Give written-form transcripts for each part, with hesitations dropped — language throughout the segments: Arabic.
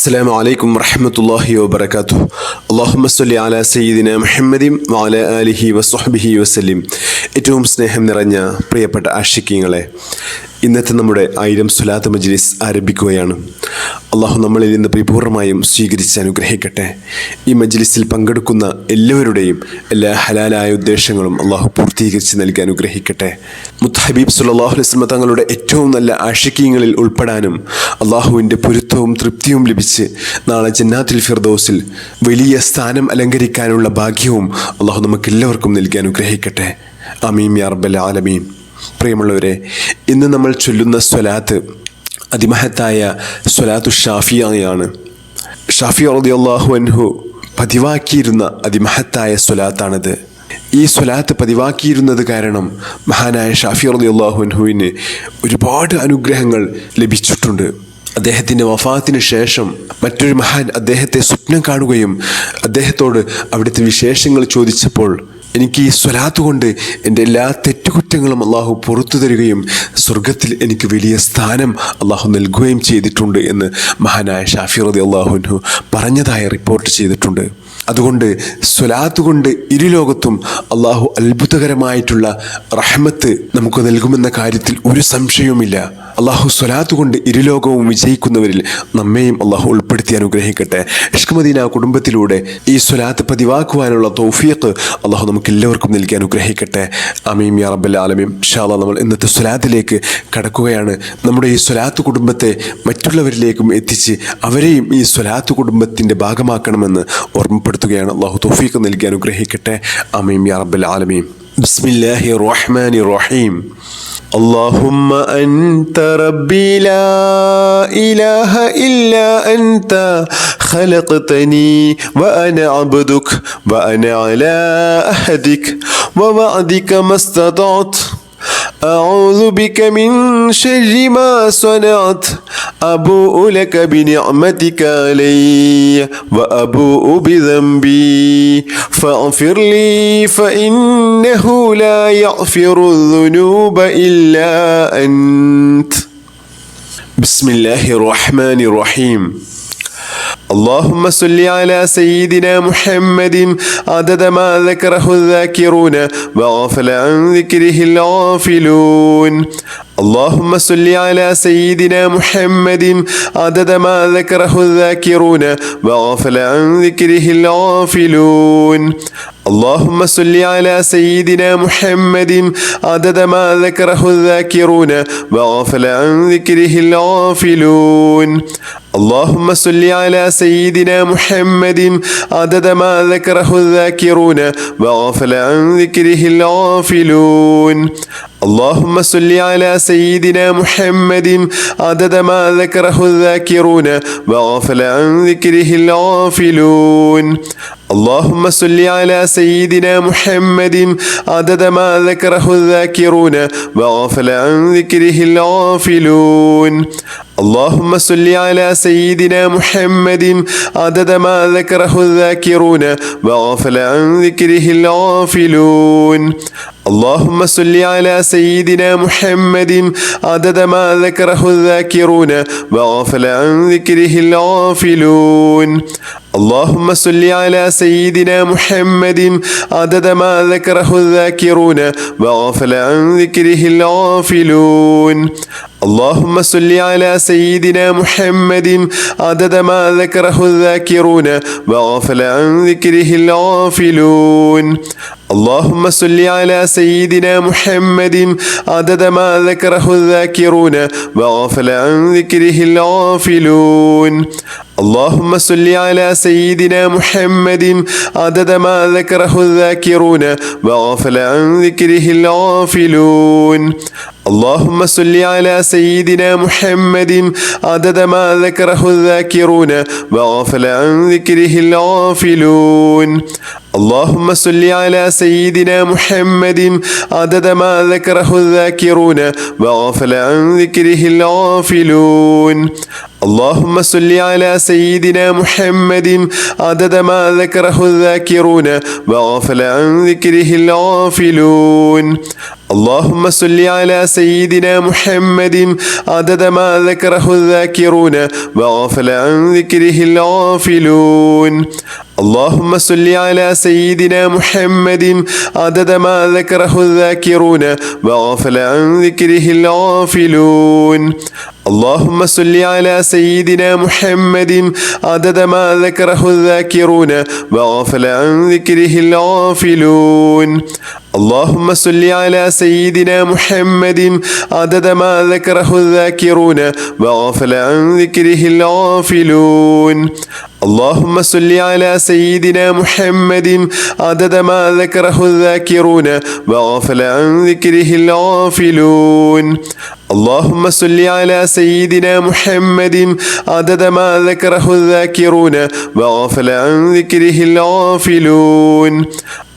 السلام عليكم ورحمة الله وبركاته. اللهم صل على سيدنا محمد وعلى آله وصحبه وسلم. ഏറ്റവും സ്നേഹം നിറഞ്ഞ പ്രിയപ്പെട്ട ആശിക്കീങ്ങളെ, ഇന്നത്തെ നമ്മുടെ 1000 സ്വലാത്ത് മജ്ലിസ് ആരംഭിക്കുകയാണ്. അള്ളാഹു നമ്മളിൽ നിന്ന് പരിപൂർണമായും സ്വീകരിച്ച് അനുഗ്രഹിക്കട്ടെ. ഈ മജ്ലിസിൽ പങ്കെടുക്കുന്ന എല്ലാവരുടെയും എല്ലാ ഹലാലായ ഉദ്ദേശങ്ങളും അള്ളാഹു പൂർത്തീകരിച്ച് നൽകി അനുഗ്രഹിക്കട്ടെ. മുത്തഹബീബ് സല്ലല്ലാഹു അലൈഹി വസല്ലം തങ്ങളുടെ ഏറ്റവും നല്ല ആശിക്കീങ്ങളിൽ ഉൾപ്പെടാനും അള്ളാഹുവിൻ്റെ പൊരുത്തവും തൃപ്തിയും ലഭിച്ച് നാളെ ജന്നാത്തുൽ ഫിർദൗസിൽ വലിയ സ്ഥാനം അലങ്കരിക്കാനുള്ള ഭാഗ്യവും അള്ളാഹു നമുക്കെല്ലാവർക്കും നൽകി അനുഗ്രഹിക്കട്ടെ. ആമീൻ യാ റബ്ബൽ ആലമീൻ. പ്രിയമുള്ളവരെ, ഇന്ന് നമ്മൾ ചൊല്ലുന്ന സ്വലാത്ത് അതിമഹത്തായ സ്വലാത്തു ഷാഫിയാണ്. ഷാഫി റളിയല്ലാഹു അൻഹു പതിവാക്കിയിരുന്ന അതിമഹത്തായ സ്വലാത്താണിത്. ഈ സ്വലാത്ത് പതിവാക്കിയിരുന്നത് കാരണം മഹാനായ ഷാഫി റളിയല്ലാഹു അൻഹുവിന് ഒരുപാട് അനുഗ്രഹങ്ങൾ ലഭിച്ചിട്ടുണ്ട്. അദ്ദേഹത്തിൻ്റെ വഫാത്തിന് ശേഷം മറ്റൊരു മഹാൻ അദ്ദേഹത്തെ സ്വപ്നം കാണുകയും അദ്ദേഹത്തോട് അവിടുത്തെ വിശേഷങ്ങൾ ചോദിച്ചപ്പോൾ, എനിക്ക് ഈ സ്വലാത്ത് കൊണ്ട് എൻ്റെ എല്ലാ തെറ്റുകുറ്റങ്ങളും അള്ളാഹു പുറത്തു തരികയും സ്വർഗത്തിൽ എനിക്ക് വലിയ സ്ഥാനം അള്ളാഹു നൽകുകയും ചെയ്തിട്ടുണ്ട് എന്ന് മഹാനായ ഷാഫി റളിയല്ലാഹു അൻഹു പറഞ്ഞതായി റിപ്പോർട്ട് ചെയ്തിട്ടുണ്ട്. അതുകൊണ്ട് സ്വലാത്ത് കൊണ്ട് ഇരുലോകത്തും അള്ളാഹു അത്ഭുതകരമായിട്ടുള്ള റഹ്മത്ത് നമുക്ക് നൽകുമെന്ന കാര്യത്തിൽ ഒരു സംശയവുമില്ല. അള്ളാഹു സ്വലാത്ത് കൊണ്ട് ഇരുലോകവും വിജയിക്കുന്നവരിൽ നമ്മെയും അള്ളാഹു ഉൾപ്പെടുത്തി അനുഗ്രഹിക്കട്ടെ. ഇഷ്ക് മദീന കുടുംബത്തിലൂടെ ഈ സ്വലാത്ത് പതിവാക്കുവാനുള്ള തൗഫീഖ് അള്ളാഹു നമുക്ക് എല്ലാവർക്കും നൽകി അനുഗ്രഹിക്കട്ടെ. ആമീൻ യാ റബ്ബൽ ആലമീൻ. ഇൻഷാ അല്ലാഹ് നമ്മൾ ഇന്നത്തെ സ്വലാത്തിലേക്ക് കടക്കുകയാണ്. നമ്മുടെ ഈ സ്വലാത്ത് കുടുംബത്തെ മറ്റുള്ളവരിലേക്കും എത്തിച്ച് അവരെയും ഈ സ്വലാത്ത് കുടുംബത്തിൻ്റെ ഭാഗമാക്കണമെന്ന് ഓർമ്മപ്പെടുത്തുകയാണ്. അള്ളാഹു തൗഫീഖ് നൽകി അനുഗ്രഹിക്കട്ടെ. ആമീൻ യാ റബ്ബൽ ആലമീൻ. ബിസ്മില്ലാഹിർ റഹ്മാനിർ റഹീം. اللهم أنت ربي لا إله إلا أنت خلقتني وأنا عبدك وأنا على عهدك ووعدك ما استطعت أعوذ بك من شر ما صنعت أبوء لك بنعمتك علي وأبوء بذنبي فاغفر لي فإنه لا يغفر الذنوب إلا أنت. بسم الله الرحمن الرحيم. اللهم صل على سيدنا محمد عدد ما ذكره الذاكرون وغفل عن ذكره الغافلون. اللهم صل على سيدنا محمد عدد ما ذكره الذاكرون وغفل عن ذكره الغافلون. اللهم صل على سيدنا محمد عدد ما ذكره الذاكرون وغفل عن ذكره الغافلون. اللهم صل على سيدنا محمد عدد ما ذكره الذاكرون وغفل عن ذكره الغافلون. اللهم صل على سيدنا محمد عدد ما ذكره الذاكرون وغفل عن ذكره الغافلون. اللهم صل على سيدنا محمد عدد ما ذكره الذاكرون وغفل عن ذكره الغافلون. اللهم صل على سيدنا محمد عدد ما ذكره الذاكرون وغفل عن ذكره الغافلون. اللهم صل على سيدنا محمد عدد ما ذكره الذاكرون وغفل عن ذكره الغافلون. اللهم صل على سيدنا محمد عدد ما ذكره الذاكرون وغفل عن ذكره الغافلون. اللهم صل على سيدنا محمد عدد ما ذكره الذاكرون وغفل عن ذكره الغافلون. اللهم صل على سيدنا محمد عدد ما ذكره الذاكرون وغفل عن ذكره الغافلون. اللهم صل على سيدنا محمد عدد ما ذكره الذاكرون وغفل عن ذكره الغافلون. اللهم صل على سيدنا محمد عدد ما ذكره الذاكرون وغفل عن ذكره الغافلون. اللهم صل على سيدنا محمد عدد ما ذكره الذاكرون وغفل عن ذكره الغافلون. اللهم صل على سيدنا محمد عدد ما ذكره الذاكرون وغفل عن ذكره الغافلون. اللهم صل على سيدنا محمد عدد ما ذكره الذاكرون وغفل عن ذكره الغافلون. اللهم صل على سيدنا محمد عدد ما ذكره الذاكرون وغفل عن ذكره الغافلون. اللهم صل على سيدنا محمد عدد ما ذكره الذاكرون وغفل عن ذكره الغافلون. اللهم صل على سيدنا محمد عدد ما ذكره الذاكرون وغفل عن ذكره الغافلون. اللهم صل على سيدنا محمد عدد ما ذكره الذاكرون وغفل عن ذكره الغافلون. اللهم صل على سيدنا محمد عدد ما ذكره الذاكرون وغفل عن ذكره الغافلون.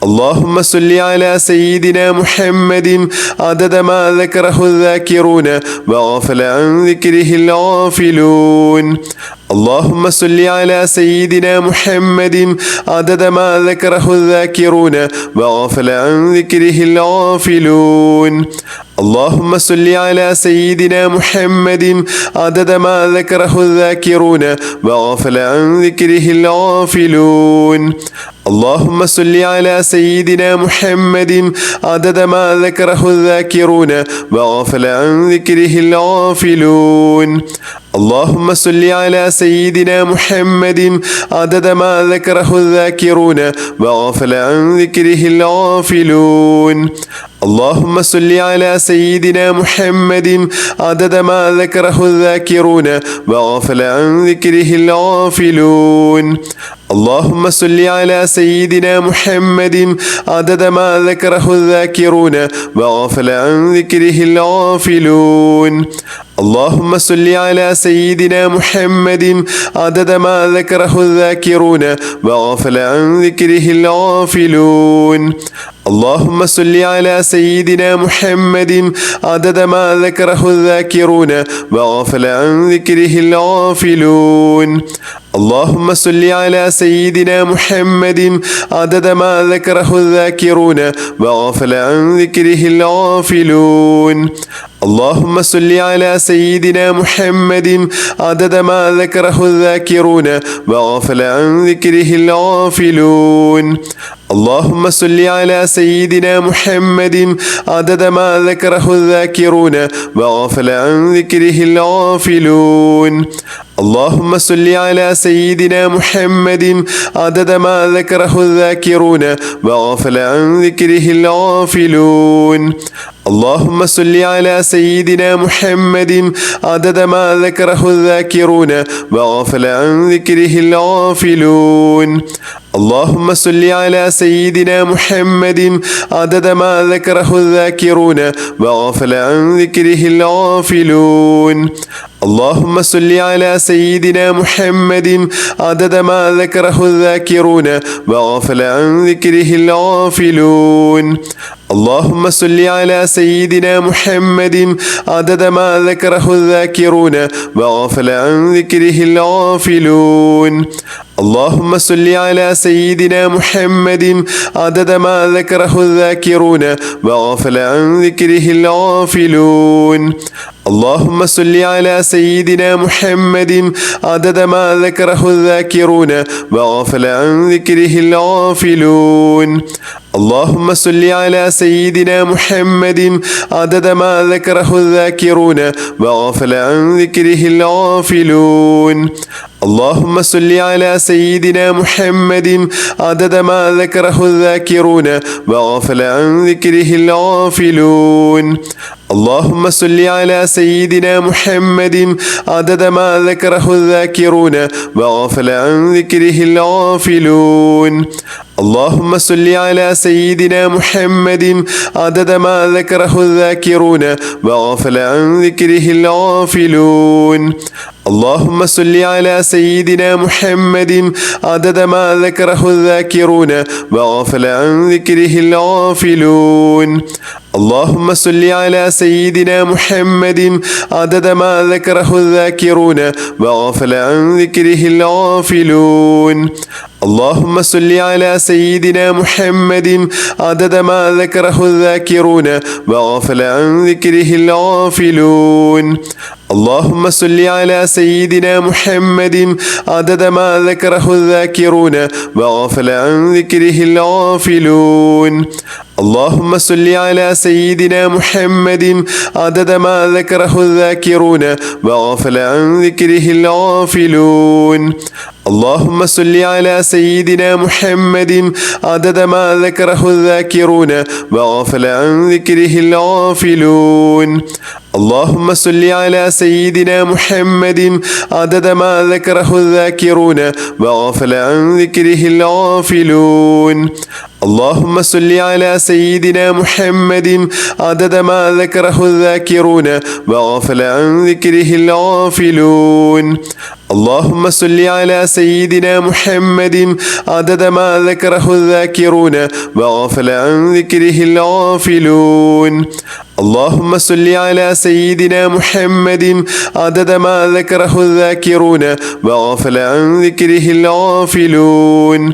اللهم صل على سيدنا محمد عدد ما ذكره الذاكرون وغفل عن ذكره الغافلون. اللهم صل على سيدنا محمد عدد ما ذكره الذاكرون وغفل عن ذكره الغافلون. اللهم صل على سيدنا محمد عدد ما ذكره الذاكرون وغفل عن ذكره الغافلون. اللهم صل على سيدنا محمد عدد ما ذكره الذاكرون وغفل عن ذكره الغافلون. اللهم صل على سيدنا محمد عدد ما ذكره الذاكرون وغفل عن ذكره الغافلون. اللهم صل على سيدنا محمد عدد ما ذكره الذاكرون وغفل عن ذكره الغافلون. اللهم صل على سيدنا محمد عدد ما ذكره الذاكرون وغفل عن ذكره الغافلون. اللهم صل على سيدنا محمد عدد ما ذكره الذاكرون وغفل عن ذكره الغافلون. اللهم صل على سيدنا محمد عدد ما ذكره الذاكرون وغفل عن ذكره الغافلون. اللهم صل على سيدنا محمد عدد ما ذكره الذاكرون وغفل عن ذكره الغافلون. اللهم صل على سيدنا محمد عدد ما ذكره الذاكرون وغفل عن ذكره الغافلون. اللهم صل على سيدنا محمد عدد ما ذكره الذاكرون وغفل عن ذكره الغافلون. اللهم صل على سيدنا محمد عدد ما ذكره الذاكرون وغفل عن ذكره الغافلون. اللهم صل على سيدنا محمد عدد ما ذكره الذاكرون وغفل عن ذكره الغافلون. اللهم صل على سيدنا محمد عدد ما ذكره الذاكرون وغفل عن ذكره الغافلون. اللهم صل على سيدنا محمد عدد ما ذكره الذاكرون وغفل عن ذكره الغافلون. اللهم صل على سيدنا محمد عدد ما ذكره الذاكرون وغفل عن ذكره الغافلون. اللهم صل على سيدنا محمد عدد ما ذكره الذاكرون وغفل عن ذكره الغافلون. اللهم صل على سيدنا محمد عدد ما ذكره الذاكرون وغفل عن ذكره الغافلون. اللهم صل على سيدنا محمد عدد ما ذكره الذاكرون وغفل عن ذكره الغافلون. اللهم صل على سيدنا محمد عدد ما ذكره الذاكرون وغفل عن ذكره الغافلون. اللهم صل على سيدنا محمد عدد ما ذكره الذاكرون وغفل عن ذكره الغافلون. اللهم صل على سيدنا محمد عدد ما ذكره الذاكرون وغفل عن ذكره الغافلون. اللهم صل على سيدنا محمد عدد ما ذكره الذاكرون وغفل عن ذكره الغافلون. اللهم صل على سيدنا محمد عدد ما ذكره الذاكرون وغفل عن ذكره الغافلون. اللهم صل على سيدنا محمد عدد ما ذكره الذاكرون وغفل عن ذكره الغافلون. اللهم صل على سيدنا محمد عدد ما ذكره الذاكرون وغفل عن ذكره الغافلون. اللهم صل على سيدنا محمد عدد ما ذكره الذاكرون وغفل عن ذكره الغافلون. اللهم صل على سيدنا محمد عدد ما ذكره الذاكرون وغفل عن ذكره الغافلون. اللهم صل على سيدنا محمد عدد ما ذكره الذاكرون وغفل عن ذكره الغافلون. اللهم صل على سيدنا محمد عدد ما ذكره الذاكرون وغفل عن ذكره الغافلون. اللهم صل على سيدنا محمد عدد ما ذكره الذاكرون وغفل عن ذكره الغافلون. اللهم صل على سيدنا محمد عدد ما ذكره الذاكرون وغفل عن ذكره الغافلون.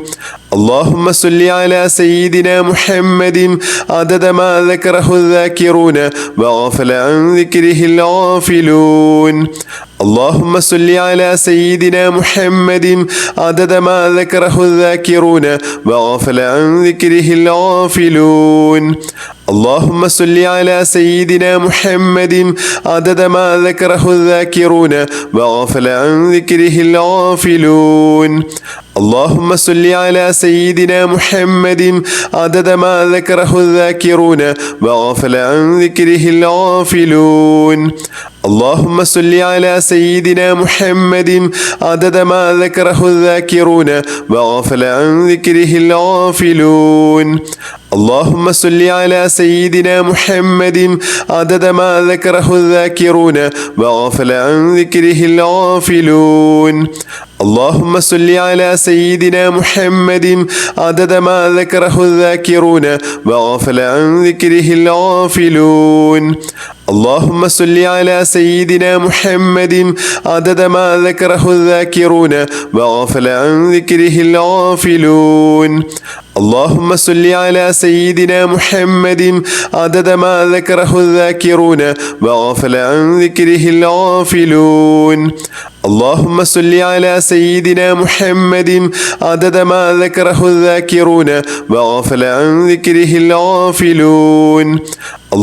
اللهم صل على سيدنا محمد عدد ما ذكره الذاكرون وغفل عن ذكره الغافلون. اللهم صل على سيدنا محمد عدد ما ذكره الذاكرون وغفل عن ذكره الغافلون. اللهم صل على سيدنا محمد عدد ما ذكره الذاكرون وغفل عن ذكره الغافلون. اللهم صل على سيدنا محمد عدد ما ذكره الذاكرون وغفل عن ذكره الغافلون. اللهم صل على سيدنا محمد عدد ما ذكره الذاكرون وغفل عن ذكره الغافلون. اللهم صل على سيدنا محمد عدد ما ذكره الذاكرون وغفل عن ذكره الغافلون. اللهم صل على سيدنا محمد عدد ما ذكره الذاكرون وغفل عن ذكره الغافلون. اللهم صل على سيدنا محمد عدد ما ذكره الذاكرون وغفل عن ذكره الغافلون. اللهم صل على سيدنا محمد عدد ما ذكره الذاكرون وغفل عن ذكره الغافلون. اللهم صل على سيدنا محمد عدد ما ذكره الذاكرون وغفل عن ذكره الغافلون.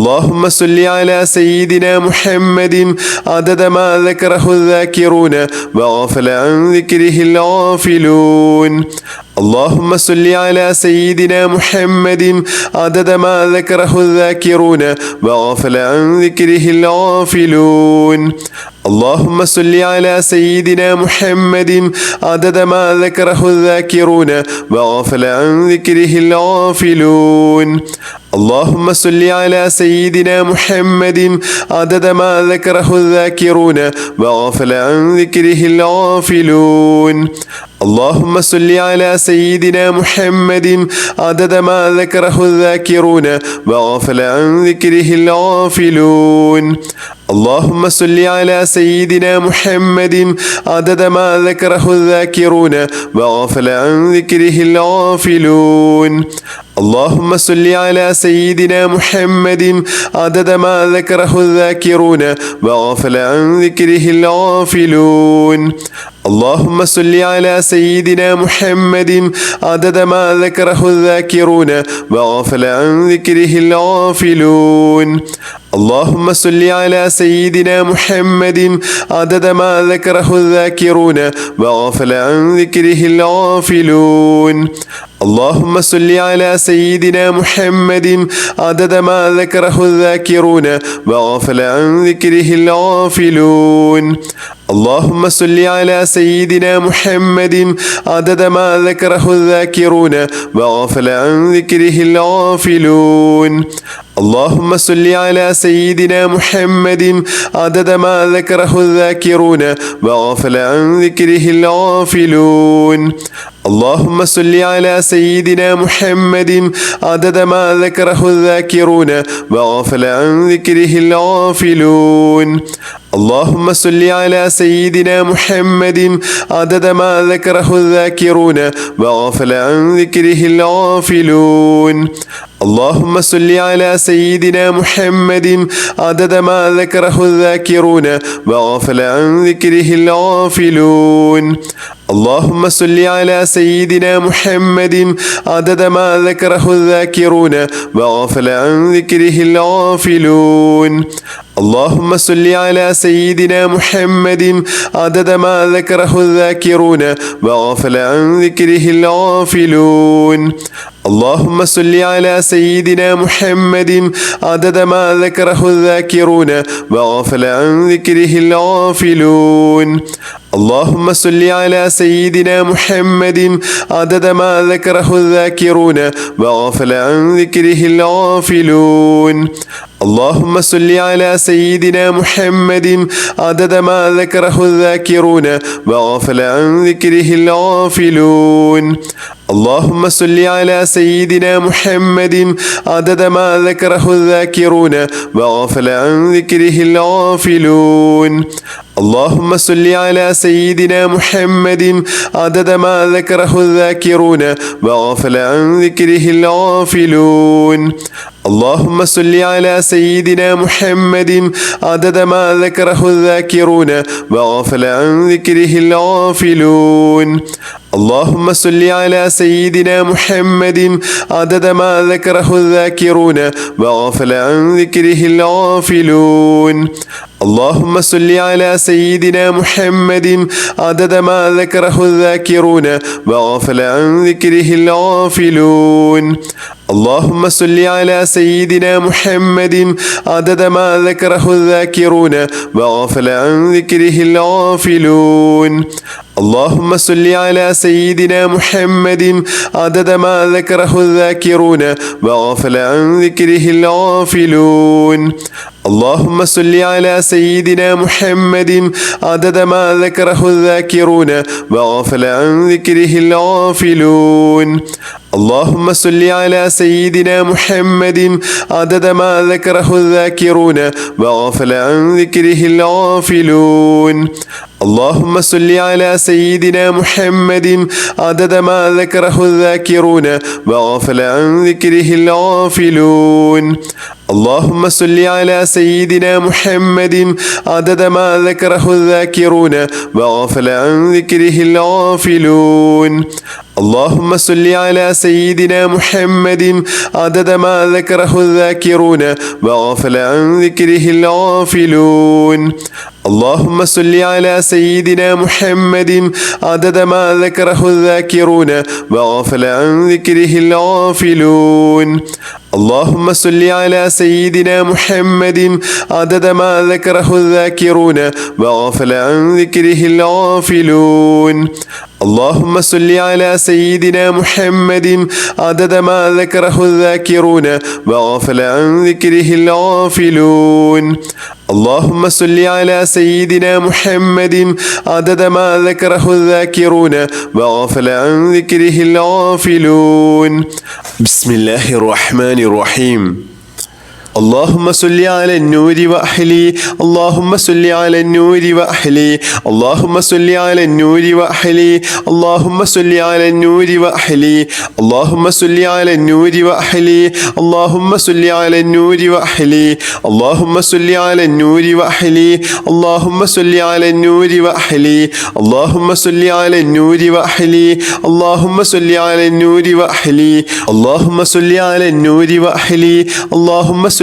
اللهم صل على سيدنا محمد عدد ما ذكره الذاكرون وغفل عن ذكره الغافلون. اللهم صل على سيدنا محمد عدد ما ذكره الذاكرون وغفل عن ذكره الغافلون. اللهم صل على سيدنا محمد عدد ما ذكره الذاكرون وغفل عن ذكره الغافلون. اللهم صل على سيدنا محمد عدد ما ذكره الذاكرون وغفل عن ذكره الغافلون. اللهم صل على سيدنا محمد عدد ما ذكره الذاكرون وغفل عن ذكره الغافلون. اللهم صل على سيدنا محمد عدد ما ذكره الذاكرون وغفل عن ذكره الغافلون. اللهم صل على سيدنا محمد عدد ما ذكره الذاكرون وغفل عن ذكره الغافلون. اللهم صل على سيدنا محمد عدد ما ذكره الذاكرون وغفل عن ذكره الغافلون. اللهم صل على سيدنا محمد عدد ما ذكره الذاكرون وغفل عن ذكره الغافلون. اللهم صل على سيدنا محمد عدد ما ذكره الذاكرون وغفل عن ذكره الغافلون. اللهم صل على سيدنا محمد عدد ما ذكره الذاكرون وغفل عن ذكره الغافلون. اللهم صل على سيدنا محمد عدد ما ذكره الذاكرون وغفل عن ذكره الغافلون. اللهم صل على سيدنا محمد عدد ما ذكره الذاكرون وغفل عن ذكره الغافلون. اللهم صل على سيدنا محمد عدد ما ذكره الذاكرون وغفل عن ذكره الغافلون. اللهم صل على سيدنا محمد عدد ما ذكره الذاكرون وغفل عن ذكره الغافلون. اللهم صل على سيدنا محمد عدد ما ذكره الذاكرون وغفل عن ذكره الغافلون. اللهم صل على سيدنا محمد عدد ما ذكره الذاكرون وغفل عن ذكره الغافلون. اللهم صل على سيدنا محمد عدد ما ذكره الذاكرون وغفل عن ذكره الغافلون. اللهم صل على سيدنا محمد عدد ما ذكره الذاكرون وغفل عن ذكره الغافلون. اللهم صل على سيدنا محمد عدد ما ذكره الذاكرون وغفل عن ذكره الغافلون. اللهم صل على سيدنا محمد عدد ما ذكره الذاكرون وغفل عن ذكره الغافلون. اللهم صل على سيدنا محمد عدد ما ذكره الذاكرون وغفل عن ذكره الغافلون. اللهم صل على سيدنا محمد عدد ما ذكره الذاكرون وغفل عن ذكره الغافلون. اللهم صل على سيدنا محمد عدد ما ذكره الذاكرون وغفل عن ذكره الغافلون. اللهم صل على سيدنا محمد عدد ما ذكره الذاكرون وغفل عن ذكره الغافلون. اللهم صل على سيدنا محمد عدد ما ذكره الذاكرون وغفل عن ذكره الغافلون. اللهم صل على سيدنا محمد عدد ما ذكره الذاكرون وغفل عن ذكره الغافلون. اللهم صل على سيدنا محمد عدد ما ذكره الذاكرون وغفل عن ذكره الغافلون. اللهم صل على سيدنا محمد عدد ما ذكره الذاكرون وغفل عن ذكره الغافلون. اللهم صل على سيدنا محمد عدد ما ذكره الذاكرون وغفل عن ذكره الغافلون. اللهم صل على سيدنا محمد عدد ما ذكره الذاكرون وغفل عن ذكره الغافلون. اللهم صل على سيدنا محمد عدد ما ذكره الذاكرون وغفل عن ذكره الغافلون. اللهم صل على سيدنا محمد عدد ما ذكره الذاكرون وغفل عن ذكره الغافلون. اللهم صل على سيدنا محمد عدد ما ذكره الذاكرون وغفل عن ذكره الغافلون. اللهم صل على سيدنا محمد عدد ما ذكره الذاكرون وغفل عن ذكره الغافلون. اللهم صل على سيدنا محمد عدد ما ذكره الذاكرون وغفل عن ذكره الغافلون. بسم الله الرحمن الرحيم. اللهم صل على النور وأحلي. اللهم صل على النور وأحلي. اللهم صل على النور وأحلي. اللهم صل على النور وأحلي. اللهم صل على النور وأحلي. اللهم صل على النور وأحلي. اللهم صل على النور وأحلي. اللهم صل على النور وأحلي. اللهم صل على النور وأحلي. اللهم صل على النور وأحلي. اللهم صل على النور وأحلي. اللهم صل